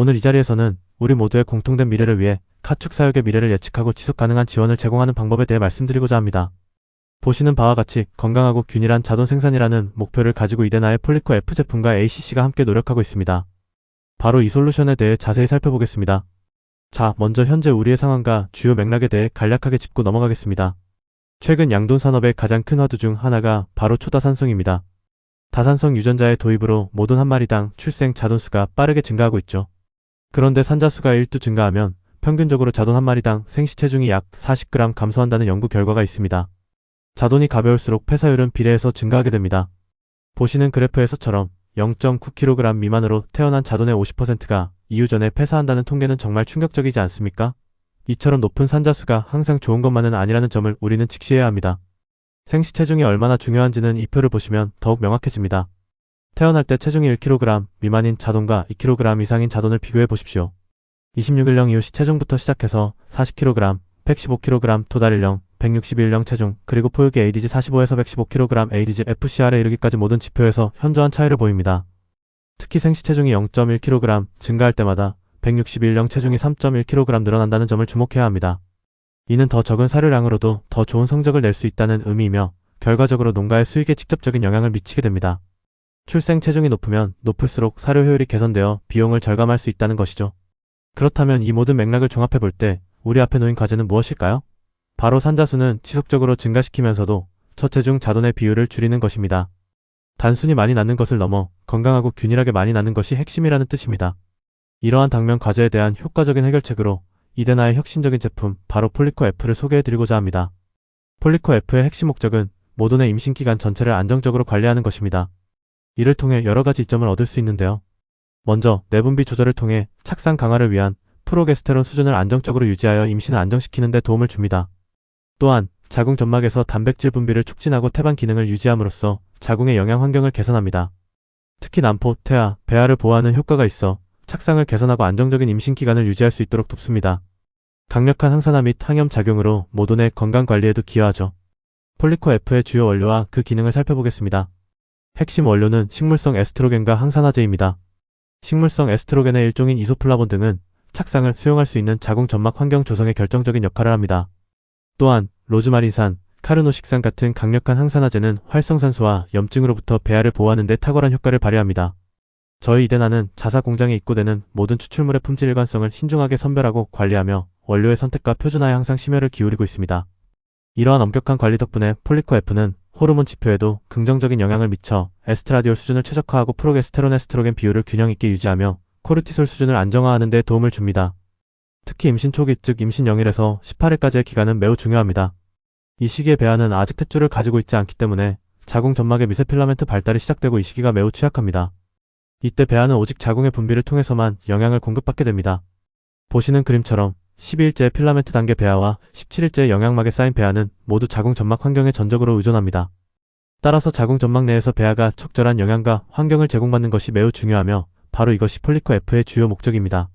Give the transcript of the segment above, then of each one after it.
오늘 이 자리에서는 우리 모두의 공통된 미래를 위해 가축 사육의 미래를 예측하고 지속 가능한 지원을 제공하는 방법에 대해 말씀드리고자 합니다. 보시는 바와 같이 건강하고 균일한 자돈 생산이라는 목표를 가지고 이데나의 폴리코 F 제품과 ACC가 함께 노력하고 있습니다. 바로 이 솔루션에 대해 자세히 살펴보겠습니다. 자, 먼저 현재 우리의 상황과 주요 맥락에 대해 간략하게 짚고 넘어가겠습니다. 최근 양돈 산업의 가장 큰 화두 중 하나가 바로 초다산성입니다. 다산성 유전자의 도입으로 모돈 한 마리당 출생 자돈수가 빠르게 증가하고 있죠. 그런데 산자수가 1두 증가하면 평균적으로 자돈 한 마리당 생시 체중이 약 40g 감소한다는 연구 결과가 있습니다. 자돈이 가벼울수록 폐사율은 비례해서 증가하게 됩니다. 보시는 그래프에서처럼 0.9kg 미만으로 태어난 자돈의 50%가 이후 전에 폐사한다는 통계는 정말 충격적이지 않습니까? 이처럼 높은 산자수가 항상 좋은 것만은 아니라는 점을 우리는 직시해야 합니다. 생시 체중이 얼마나 중요한지는 이 표를 보시면 더욱 명확해집니다. 태어날 때 체중이 1kg 미만인 자돈과 2kg 이상인 자돈을 비교해 보십시오. 26일령 이후 시체중부터 시작해서 40kg, 115kg 토달일령, 161령 체중, 그리고 포유기 ADG 45에서 115kg ADG FCR에 이르기까지 모든 지표에서 현저한 차이를 보입니다. 특히 생시 체중이 0.1kg 증가할 때마다 161령 체중이 3.1kg 늘어난다는 점을 주목해야 합니다. 이는 더 적은 사료량으로도 더 좋은 성적을 낼 수 있다는 의미이며 결과적으로 농가의 수익에 직접적인 영향을 미치게 됩니다. 출생 체중이 높으면 높을수록 사료 효율이 개선되어 비용을 절감할 수 있다는 것이죠. 그렇다면 이 모든 맥락을 종합해 볼 때 우리 앞에 놓인 과제는 무엇일까요? 바로 산자수는 지속적으로 증가시키면서도 처체중 자돈의 비율을 줄이는 것입니다. 단순히 많이 낳는 것을 넘어 건강하고 균일하게 많이 낳는 것이 핵심이라는 뜻입니다. 이러한 당면 과제에 대한 효과적인 해결책으로 이데나의 혁신적인 제품 바로 폴리코 F를 소개해드리고자 합니다. 폴리코 F의 핵심 목적은 모돈의 임신기간 전체를 안정적으로 관리하는 것입니다. 이를 통해 여러가지 이점을 얻을 수 있는데요. 먼저 내분비 조절을 통해 착상 강화를 위한 프로게스테론 수준을 안정적으로 유지하여 임신을 안정시키는 데 도움을 줍니다. 또한 자궁 점막에서 단백질 분비를 촉진하고 태반 기능을 유지함으로써 자궁의 영양 환경을 개선합니다. 특히 난포, 태아, 배아를 보호하는 효과가 있어 착상을 개선하고 안정적인 임신 기간을 유지할 수 있도록 돕습니다. 강력한 항산화 및 항염 작용으로 모돈의 건강 관리에도 기여하죠. 폴리코 F의 주요 원료와 그 기능을 살펴보겠습니다. 핵심 원료는 식물성 에스트로겐과 항산화제입니다. 식물성 에스트로겐의 일종인 이소플라본 등은 착상을 수용할 수 있는 자궁 점막 환경 조성에 결정적인 역할을 합니다. 또한 로즈마린산, 카르노식산 같은 강력한 항산화제는 활성산소와 염증으로부터 배아를 보호하는 데 탁월한 효과를 발휘합니다. 저희 이데나는 자사 공장에 입고되는 모든 추출물의 품질 일관성을 신중하게 선별하고 관리하며 원료의 선택과 표준화에 항상 심혈을 기울이고 있습니다. 이러한 엄격한 관리 덕분에 폴리코 F는 호르몬 지표에도 긍정적인 영향을 미쳐 에스트라디올 수준을 최적화하고 프로게스테론 에스트로겐 비율을 균형 있게 유지하며 코르티솔 수준을 안정화하는 데 도움을 줍니다. 특히 임신 초기 즉 임신 0일에서 18일까지의 기간은 매우 중요합니다. 이 시기에 배아는 아직 탯줄을 가지고 있지 않기 때문에 자궁 점막의 미세 필라멘트 발달이 시작되고 이 시기가 매우 취약합니다. 이때 배아는 오직 자궁의 분비를 통해서만 영양을 공급받게 됩니다. 보시는 그림처럼 12일째 필라멘트 단계 배아와 17일째 영양막에 쌓인 배아는 모두 자궁 점막 환경에 전적으로 의존합니다. 따라서 자궁 점막 내에서 배아가 적절한 영양과 환경을 제공받는 것이 매우 중요하며 바로 이것이 폴리코 F의 주요 목적입니다.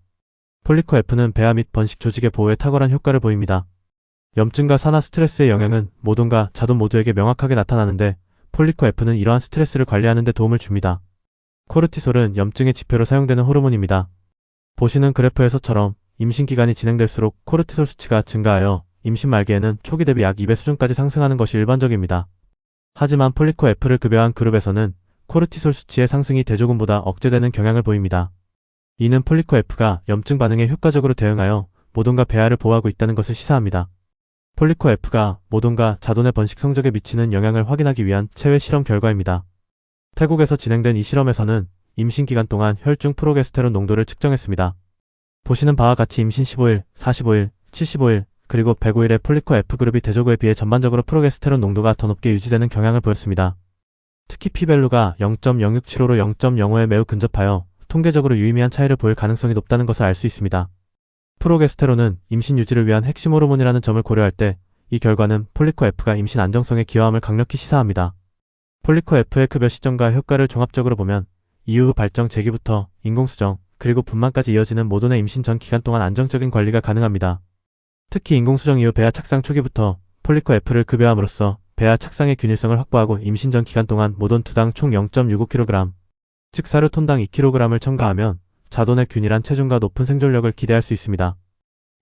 폴리코 F는 배아 및 번식 조직의 보호에 탁월한 효과를 보입니다. 염증과 산화 스트레스의 영향은 모돈과 자돈 모두에게 명확하게 나타나는데 폴리코 F는 이러한 스트레스를 관리하는 데 도움을 줍니다. 코르티솔은 염증의 지표로 사용되는 호르몬입니다. 보시는 그래프에서처럼 임신기간이 진행될수록 코르티솔 수치가 증가하여 임신 말기에는 초기 대비 약 2배 수준까지 상승하는 것이 일반적입니다. 하지만 폴리코 F를 급여한 그룹에서는 코르티솔 수치의 상승이 대조금보다 억제되는 경향을 보입니다. 이는 폴리코 F가 염증 반응에 효과적으로 대응하여 모돈과 배아를 보호하고 있다는 것을 시사합니다. 폴리코 F가 모돈과 자돈의 번식 성적에 미치는 영향을 확인하기 위한 체외 실험 결과입니다. 태국에서 진행된 이 실험에서는 임신 기간 동안 혈중 프로게스테론 농도를 측정했습니다. 보시는 바와 같이 임신 15일, 45일, 75일, 그리고 105일의 폴리코 F그룹이 대조구에 비해 전반적으로 프로게스테론 농도가 더 높게 유지되는 경향을 보였습니다. 특히 P밸류가 0.0675로 0.05에 매우 근접하여 통계적으로 유의미한 차이를 보일 가능성이 높다는 것을 알 수 있습니다. 프로게스테론은 임신 유지를 위한 핵심 호르몬이라는 점을 고려할 때 이 결과는 폴리코 F가 임신 안정성에 기여함을 강력히 시사합니다. 폴리코 F의 급여 시점과 효과를 종합적으로 보면 이후 발정 재기부터 인공수정, 그리고 분만까지 이어지는 모돈의 임신 전 기간 동안 안정적인 관리가 가능합니다. 특히 인공수정 이후 배아 착상 초기부터 폴리코 F를 급여함으로써 배아 착상의 균일성을 확보하고 임신 전 기간 동안 모돈 2당 총 0.65kg, 즉 사료 톤당 2kg을 첨가하면 자돈의 균일한 체중과 높은 생존력을 기대할 수 있습니다.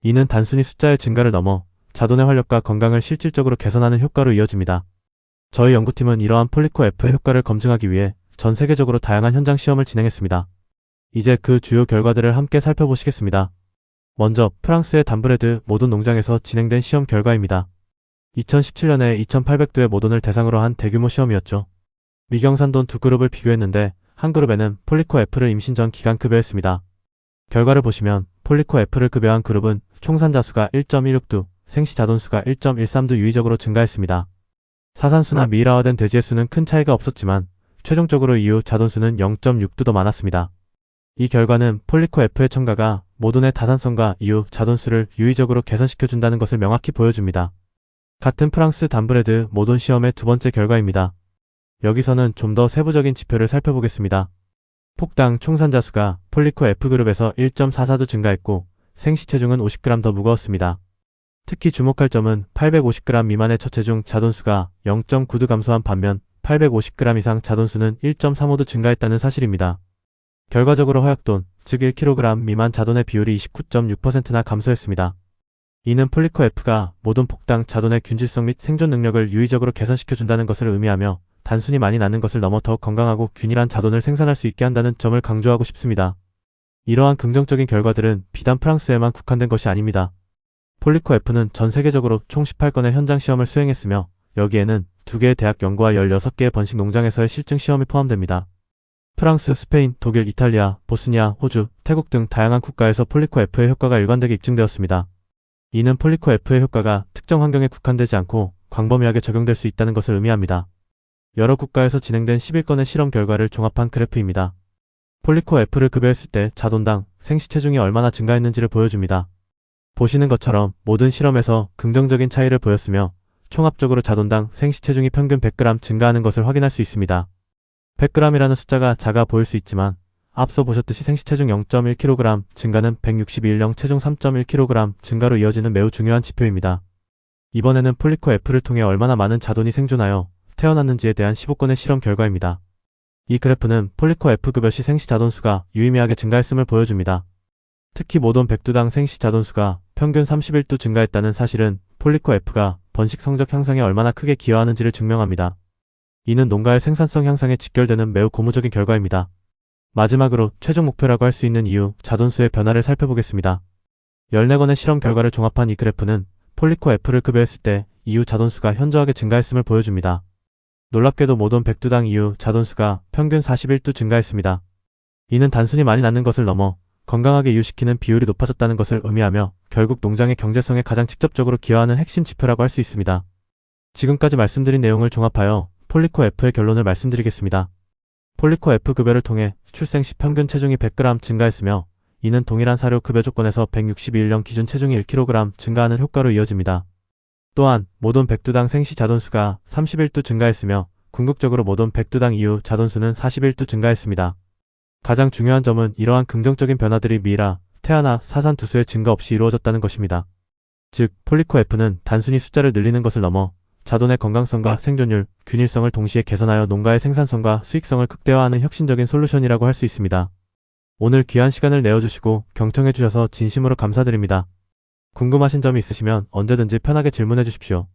이는 단순히 숫자의 증가를 넘어 자돈의 활력과 건강을 실질적으로 개선하는 효과로 이어집니다. 저희 연구팀은 이러한 폴리코 F의 효과를 검증하기 위해 전 세계적으로 다양한 현장 시험을 진행했습니다. 이제 그 주요 결과들을 함께 살펴보시겠습니다. 먼저 프랑스의 담브레드 모돈 농장에서 진행된 시험 결과입니다. 2017년에 2800도의 모돈을 대상으로 한 대규모 시험이었죠. 미경산돈 두 그룹을 비교했는데 한 그룹에는 폴리코 F를 임신 전 기간 급여했습니다. 결과를 보시면 폴리코 F를 급여한 그룹은 총산자수가 1.16두, 생시 자돈수가 1.13두 유의적으로 증가했습니다. 사산수나 미이라화된 돼지의 수는 큰 차이가 없었지만 최종적으로 이후 자돈수는 0.6두 더 많았습니다. 이 결과는 폴리코 F의 첨가가 모돈의 다산성과 이후 자돈수를 유의적으로 개선시켜준다는 것을 명확히 보여줍니다. 같은 프랑스 담브레드 모돈 시험의 두 번째 결과입니다. 여기서는 좀 더 세부적인 지표를 살펴보겠습니다. 폭당 총산자수가 폴리코 F그룹에서 1.44두 증가했고 생시 체중은 50g 더 무거웠습니다. 특히 주목할 점은 850g 미만의 처체중 자돈수가 0.9두 감소한 반면 850g 이상 자돈수는 1.35두 증가했다는 사실입니다. 결과적으로 허약돈, 즉 1kg 미만 자돈의 비율이 29.6%나 감소했습니다. 이는 폴리코 F가 모돈 폭당 자돈의 균질성 및 생존 능력을 유의적으로 개선시켜준다는 것을 의미하며 단순히 많이 낳는 것을 넘어 더 건강하고 균일한 자돈을 생산할 수 있게 한다는 점을 강조하고 싶습니다. 이러한 긍정적인 결과들은 비단 프랑스에만 국한된 것이 아닙니다. 폴리코 F는 전 세계적으로 총 18건의 현장 시험을 수행했으며 여기에는 2개의 대학 연구와 16개의 번식 농장에서의 실증 시험이 포함됩니다. 프랑스, 스페인, 독일, 이탈리아, 보스니아, 호주, 태국 등 다양한 국가에서 폴리코 F의 효과가 일관되게 입증되었습니다. 이는 폴리코 F의 효과가 특정 환경에 국한되지 않고 광범위하게 적용될 수 있다는 것을 의미합니다. 여러 국가에서 진행된 11건의 실험 결과를 종합한 그래프입니다. 폴리코 F를 급여했을 때 자돈당 생시 체중이 얼마나 증가했는지를 보여줍니다. 보시는 것처럼 모든 실험에서 긍정적인 차이를 보였으며 총합적으로 자돈당 생시 체중이 평균 100g 증가하는 것을 확인할 수 있습니다. 100g이라는 숫자가 작아 보일 수 있지만 앞서 보셨듯이 생시 체중 0.1kg 증가는 162일령 체중 3.1kg 증가로 이어지는 매우 중요한 지표입니다. 이번에는 폴리코 F를 통해 얼마나 많은 자돈이 생존하여 태어났는지에 대한 15건의 실험 결과입니다. 이 그래프는 폴리코 F 급여 시 생시 자돈수가 유의미하게 증가했음을 보여줍니다. 특히 모돈 100두당 생시 자돈수가 평균 31두 증가했다는 사실은 폴리코 F가 번식 성적 향상에 얼마나 크게 기여하는지를 증명합니다. 이는 농가의 생산성 향상에 직결되는 매우 고무적인 결과입니다. 마지막으로 최종 목표라고 할 수 있는 이유 자돈수의 변화를 살펴보겠습니다. 14건의 실험 결과를 종합한 이 그래프는 폴리코 F를 급여했을 때 이후 자돈수가 현저하게 증가했음을 보여줍니다. 놀랍게도 모돈 100두당 이후 자돈수가 평균 41두 증가했습니다. 이는 단순히 많이 낳는 것을 넘어 건강하게 이유시키는 비율이 높아졌다는 것을 의미하며 결국 농장의 경제성에 가장 직접적으로 기여하는 핵심 지표라고 할 수 있습니다. 지금까지 말씀드린 내용을 종합하여 폴리코 F의 결론을 말씀드리겠습니다. 폴리코 F 급여를 통해 출생 시 평균 체중이 100g 증가했으며 이는 동일한 사료 급여 조건에서 162일령 기준 체중이 1kg 증가하는 효과로 이어집니다. 또한 모돈 100두당 생시 자돈수가 31두 증가했으며 궁극적으로 모돈 100두당 이후 자돈수는 41두 증가했습니다. 가장 중요한 점은 이러한 긍정적인 변화들이 미이라, 태아나 사산 두수의 증가 없이 이루어졌다는 것입니다. 즉, 폴리코 F는 단순히 숫자를 늘리는 것을 넘어 자돈의 건강성과 생존율, 균일성을 동시에 개선하여 농가의 생산성과 수익성을 극대화하는 혁신적인 솔루션이라고 할 수 있습니다. 오늘 귀한 시간을 내어주시고 경청해주셔서 진심으로 감사드립니다. 궁금하신 점이 있으시면 언제든지 편하게 질문해 주십시오.